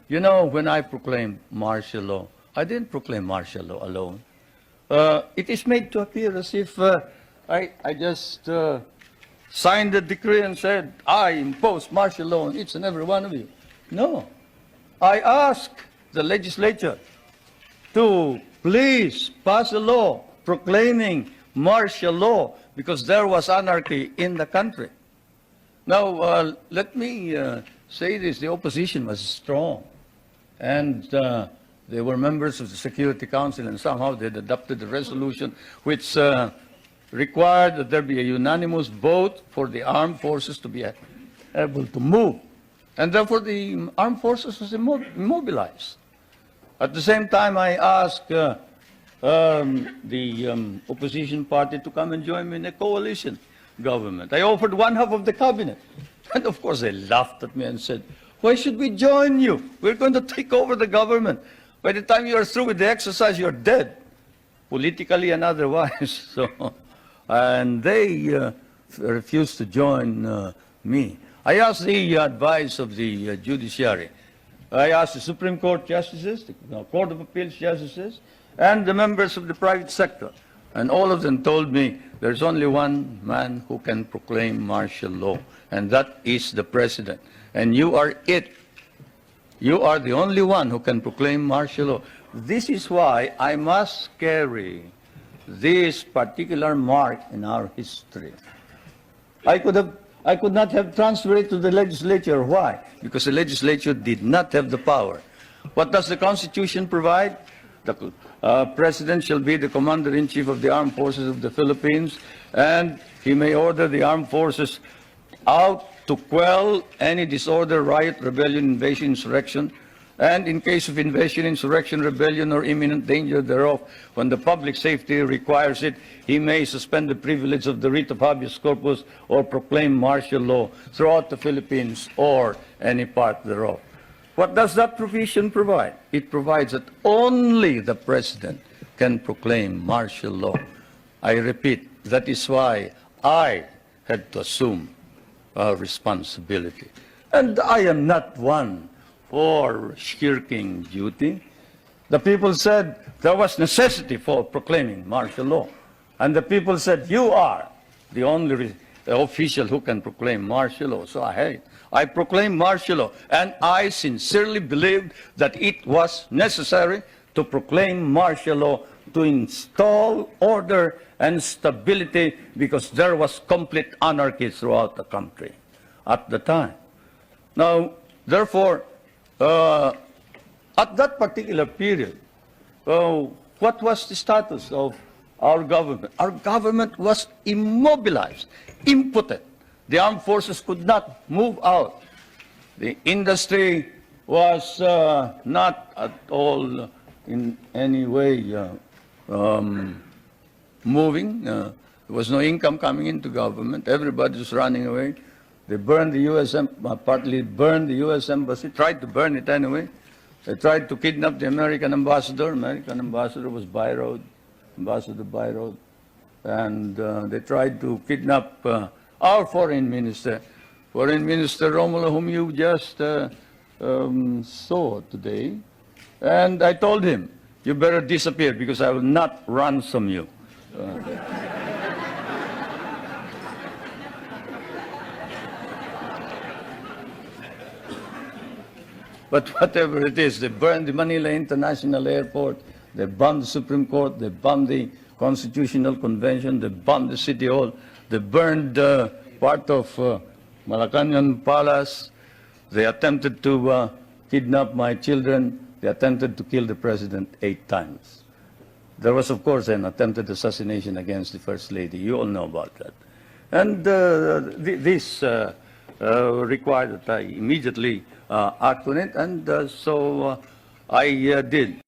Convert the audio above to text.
You know, when I proclaimed martial law, I didn't proclaim martial law alone. It is made to appear as if I just signed the decree and said, I impose martial law on each and every one of you. No. I asked the legislature to please pass a law proclaiming martial law because there was anarchy in the country. Now, let me say this. The opposition was strong, and they were members of the Security Council, and somehow they had adopted a resolution which required that there be a unanimous vote for the armed forces to be able to move. And therefore, the armed forces was immobilized. At the same time, I asked the opposition party to come and join me in a coalition government. I offered one half of the cabinet. And of course, they laughed at me and said, why should we join you? We're going to take over the government. By the time you are through with the exercise, you're dead, politically and otherwise. And they refused to join me. I asked the advice of the judiciary. I asked the Supreme Court justices, the Court of Appeals justices, and the members of the private sector. And all of them told me there's only one man who can proclaim martial law, and that is the president. And you are it. You are the only one who can proclaim martial law. This is why I must carry this particular mark in our history. I could not have transferred it to the legislature. Why? Because the legislature did not have the power. What does the Constitution provide? The President shall be the Commander-in-Chief of the Armed Forces of the Philippines, and he may order the armed forces out to quell any disorder, riot, rebellion, invasion, insurrection, and in case of invasion, insurrection, rebellion, or imminent danger thereof, when the public safety requires it, he may suspend the privilege of the writ of habeas corpus or proclaim martial law throughout the Philippines or any part thereof. What does that provision provide? It provides that only the President can proclaim martial law. I repeat, that is why I had to assume responsibility. And I am not one for shirking duty. The people said there was necessity for proclaiming martial law. And the people said, you are the only official who can proclaim martial law. So I proclaimed martial law. And I sincerely believed that it was necessary to proclaim martial law to install order and stability because there was complete anarchy throughout the country at the time. Now, therefore, at that particular period, what was the status of our government? Our government was immobilized, impotent. The armed forces could not move out. The industry was not at all in any way moving. There was no income coming into government. Everybody was running away. They burned the U.S. Partly burned the U.S. Embassy, tried to burn it anyway. They tried to kidnap the American ambassador. American ambassador was Byroad, Ambassador Byroad. And they tried to kidnap our foreign minister, Romulo, whom you just saw today. And I told him, you better disappear because I will not ransom you. But whatever it is, they burned the Manila International Airport, they bombed the Supreme Court, they bombed the Constitutional Convention, they bombed the City Hall, they burned part of Malacanang Palace, they attempted to kidnap my children, they attempted to kill the President 8 times. There was, of course, an attempted assassination against the First Lady. You all know about that. And this required that I immediately act on it, and so I did.